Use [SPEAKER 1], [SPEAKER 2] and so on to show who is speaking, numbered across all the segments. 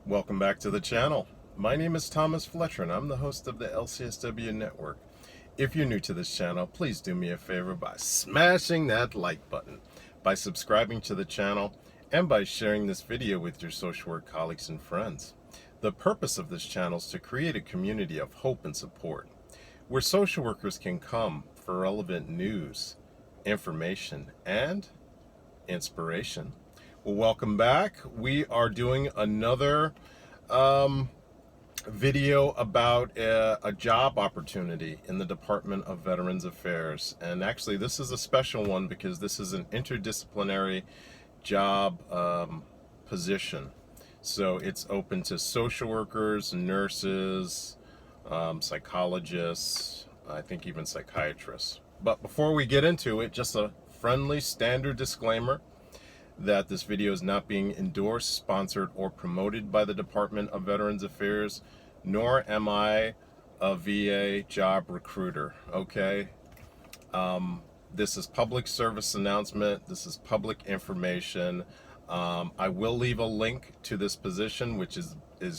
[SPEAKER 1] Welcome back to the channel. My name is Thomas Fletcher and I'm the host of the LCSW Network. If you're new to this channel, please do me a favor by smashing that like button, by subscribing to the channel, and by sharing this video with your social work colleagues and friends. The purpose of this channel is to create a community of hope and support, where social workers can come for relevant news, information, and inspiration. Well, welcome back. We are doing another video about a job opportunity in the Department of Veterans Affairs. And actually, this is a special one because this is an interdisciplinary job position. So it's open to social workers, nurses, psychologists, I think even psychiatrists. But before we get into it, just a friendly standard disclaimer that this video is not being endorsed, sponsored, or promoted by the Department of Veterans Affairs, nor am I a VA job recruiter, okay? This is public service announcement. This is public information. I will leave a link to this position, which is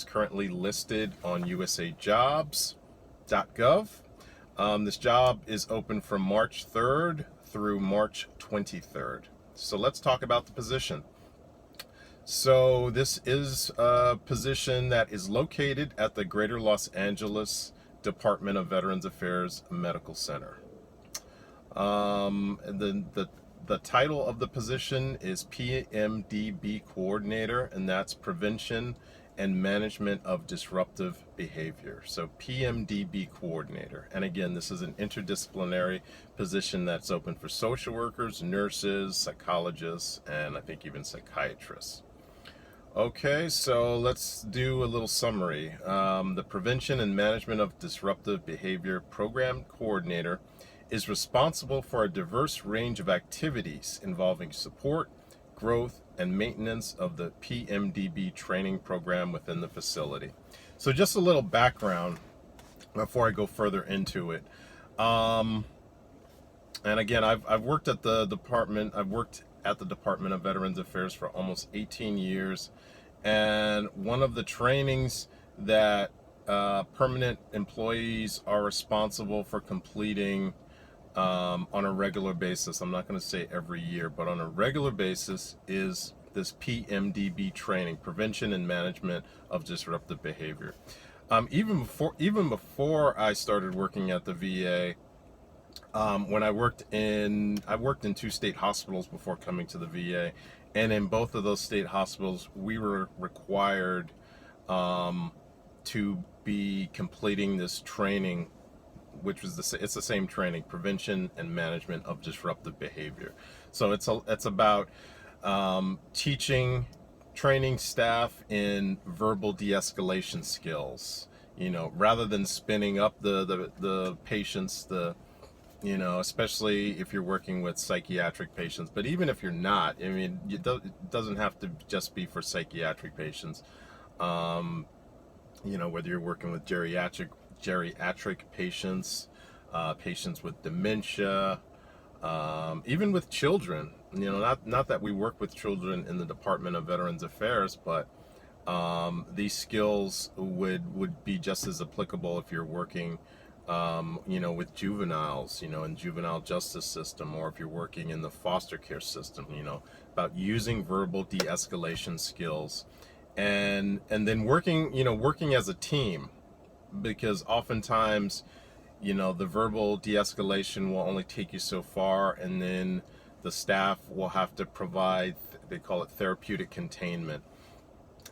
[SPEAKER 1] currently listed on usajobs.gov. This job is open from March 3rd through March 23rd. So let's talk about the position. So this is a position that is located at the Greater Los Angeles Department of Veterans Affairs Medical Center. The title of the position is PMDB Coordinator, and that's Prevention and Management of Disruptive Behavior. So PMDB Coordinator. And again, this is an interdisciplinary position that's open for social workers, nurses, psychologists, and I think even psychiatrists. Okay, so let's do a little summary. The Prevention and Management of Disruptive Behavior Program Coordinator is responsible for a diverse range of activities involving support, growth, and maintenance of the PMDB training program within the facility. So just a little background before I go further into it. And again, I've worked at the department. I've worked at the Department of Veterans Affairs for almost 18 years. And one of the trainings that permanent employees are responsible for completing on a regular basis, I'm not going to say every year, but on a regular basis, is this PMDB training, Prevention and Management of Disruptive Behavior. Even before I started working at the VA, when I worked in two state hospitals before coming to the VA, and in both of those state hospitals, we were required to be completing this training, which was it's the same training, Prevention and Management of Disruptive Behavior. So it's about training staff in verbal de-escalation skills. Rather than spinning up the patients, especially if you're working with psychiatric patients, but even if you're not, I mean, it doesn't have to just be for psychiatric patients. Whether you're working with geriatric patients, patients with dementia, even with children. Not that we work with children in the Department of Veterans Affairs, but these skills would be just as applicable if you're working with juveniles, in juvenile justice system, or if you're working in the foster care system, about using verbal de-escalation skills, and then working as a team, because oftentimes, the verbal de-escalation will only take you so far, and then the staff will have to provide, they call it therapeutic containment.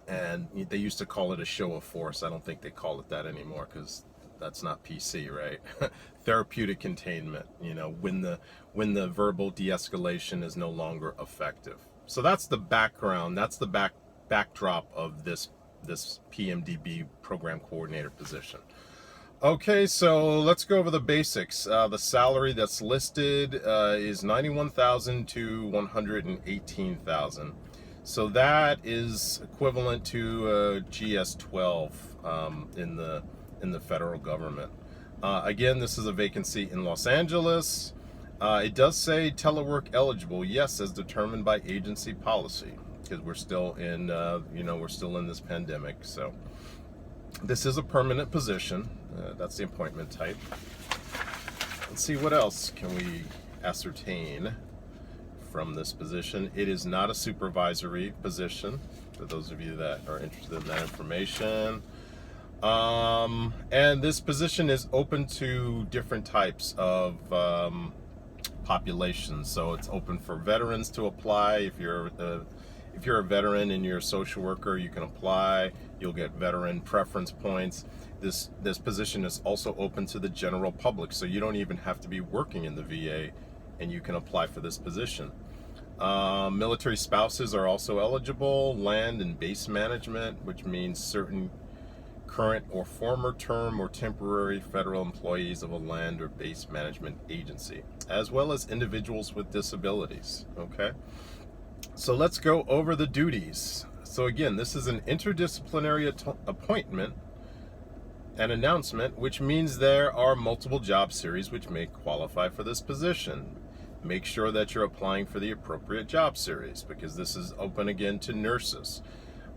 [SPEAKER 1] And they used to call it a show of force. I don't think they call it that anymore, because that's not PC, right? Therapeutic containment, when the verbal de-escalation is no longer effective. So that's the background, that's the backdrop of this PMDB Program Coordinator position. Okay, so let's go over the basics. The salary that's listed is $91,000 to $118,000. So that is equivalent to GS-12 in the federal government. Again, this is a vacancy in Los Angeles. It does say telework eligible, yes, as determined by agency policy. because we're still in, we're still in this pandemic. So this is a permanent position. That's the appointment type. Let's see, what else can we ascertain from this position. It is not a supervisory position, for those of you that are interested in that information. And this position is open to different types of populations. So it's open for veterans to apply. If you're a veteran and you're a social worker, you can apply. You'll get veteran preference points. This position is also open to the general public, so you don't even have to be working in the VA, and you can apply for this position. Military spouses are also eligible. Land and base management, which means certain current or former term or temporary federal employees of a land or base management agency, as well as individuals with disabilities. Okay, so let's go over the duties. So again, this is an interdisciplinary appointment and announcement, which means there are multiple job series which may qualify for this position. Make sure that you're applying for the appropriate job series, because this is open again to nurses,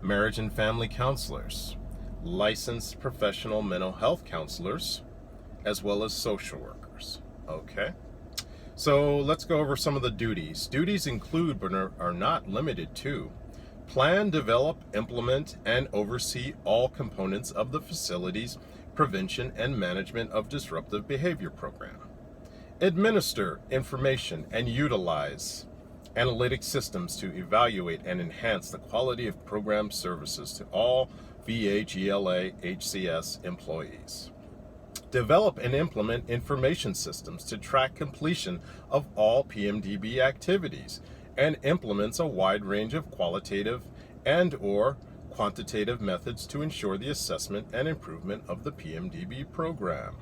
[SPEAKER 1] marriage and family counselors, licensed professional mental health counselors, as well as social workers. Okay, so let's go over some of the duties. Duties include, but are not limited to, plan, develop, implement, and oversee all components of the facility's prevention and management of disruptive behavior program. Administer information and utilize analytic systems to evaluate and enhance the quality of program services to all VA, GLA, HCS employees. Develop and implement information systems to track completion of all PMDB activities, and implements a wide range of qualitative and/or quantitative methods to ensure the assessment and improvement of the PMDB program.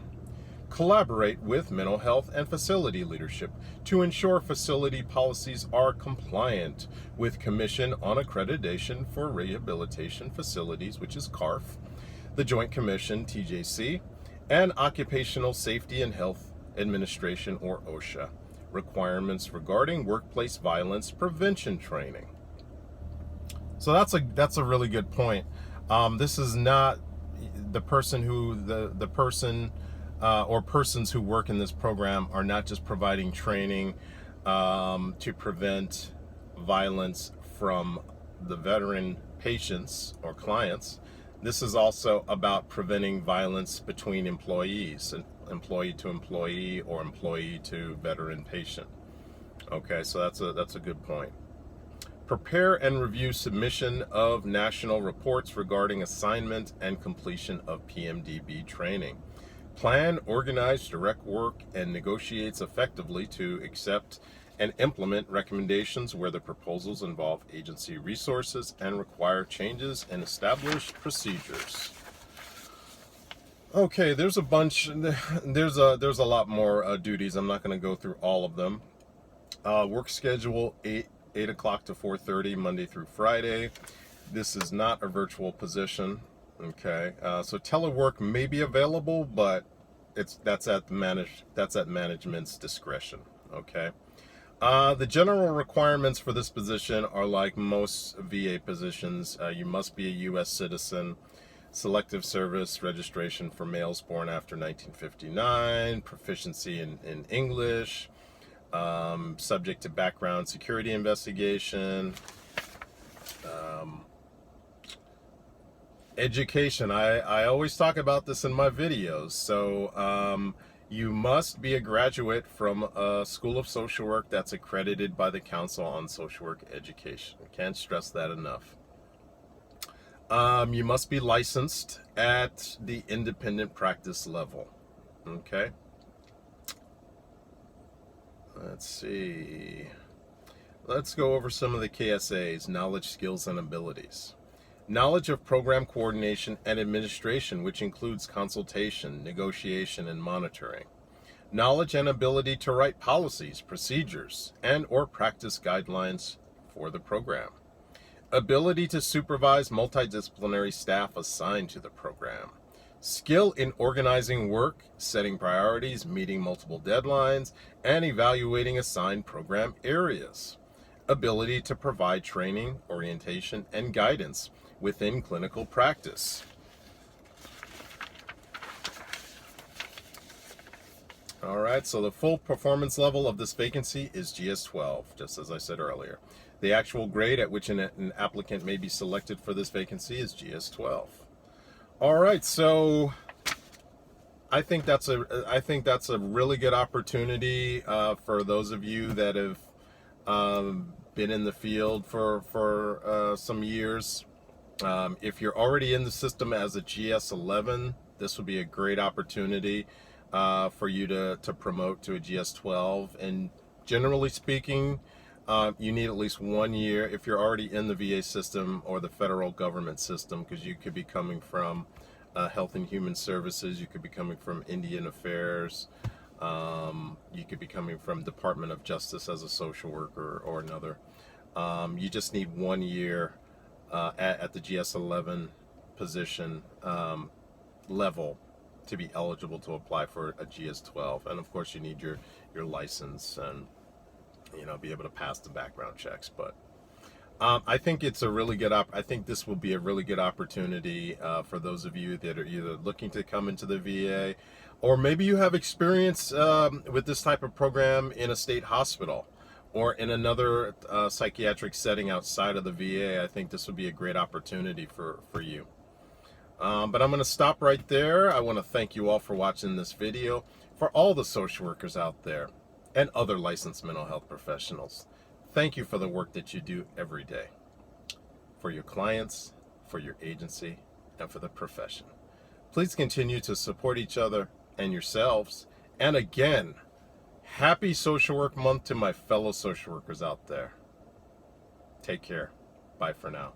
[SPEAKER 1] Collaborate with mental health and facility leadership to ensure facility policies are compliant with Commission on Accreditation for Rehabilitation Facilities, which is CARF, the Joint Commission, TJC, and Occupational Safety and Health Administration, or OSHA, requirements regarding workplace violence prevention training. So that's a really good point. This is not the person who the person or persons who work in this program are not just providing training to prevent violence from the veteran patients or clients. This is also about preventing violence between employees, employee to employee or employee to veteran patient. Okay, so that's a good point. Prepare and review submission of national reports regarding assignment and completion of PMDB training. Plan, organize, direct work, and negotiates effectively to accept and implement recommendations where the proposals involve agency resources and require changes in established procedures. Okay, there's a bunch. There's a lot more duties. I'm not going to go through all of them. Work schedule 8 o'clock to 4:30 Monday through Friday. This is not a virtual position. Okay, so telework may be available, but that's at management's discretion. Okay, the general requirements for this position are like most VA positions. You must be a U.S. citizen, selective service registration for males born after 1959, proficiency in English, subject to background security investigation. Education, I always talk about this in my videos. So you must be a graduate from a school of social work that's accredited by the Council on Social Work Education. I can't stress that enough. You must be licensed at the independent practice level. Okay. Let's see. Let's go over some of the KSAs, knowledge, skills, and abilities. Knowledge of program coordination and administration, which includes consultation, negotiation, and monitoring. Knowledge and ability to write policies, procedures, and/or practice guidelines for the program. Ability to supervise multidisciplinary staff assigned to the program. Skill in organizing work, setting priorities, meeting multiple deadlines, and evaluating assigned program areas. ability to provide training, orientation, and guidance within clinical practice. All right, so the full performance level of this vacancy is GS-12, just as I said earlier. The actual grade at which an applicant may be selected for this vacancy is GS-12. All right, so I think that's a really good opportunity for those of you that have been in the field for some years. If you're already in the system as a GS-11, this would be a great opportunity for you to promote to a GS-12. And generally speaking, you need at least 1 year if you're already in the VA system or the federal government system, because you could be coming from Health and Human Services, you could be coming from Indian Affairs, you could be coming from Department of Justice as a social worker or another. You just need 1 year at the GS-11 position level to be eligible to apply for a GS-12. And of course you need your license and be able to pass the background checks. But I think it's a really good I think this will be a really good opportunity for those of you that are either looking to come into the VA, or maybe you have experience with this type of program in a state hospital or in another psychiatric setting outside of the VA. I think this would be a great opportunity for you. But I'm going to stop right there. I want to thank you all for watching this video. For all the social workers out there and other licensed mental health professionals, thank you for the work that you do every day for your clients, for your agency, and for the profession. Please continue to support each other and yourselves. And again, happy Social Work Month to my fellow social workers out there. Take care. Bye for now.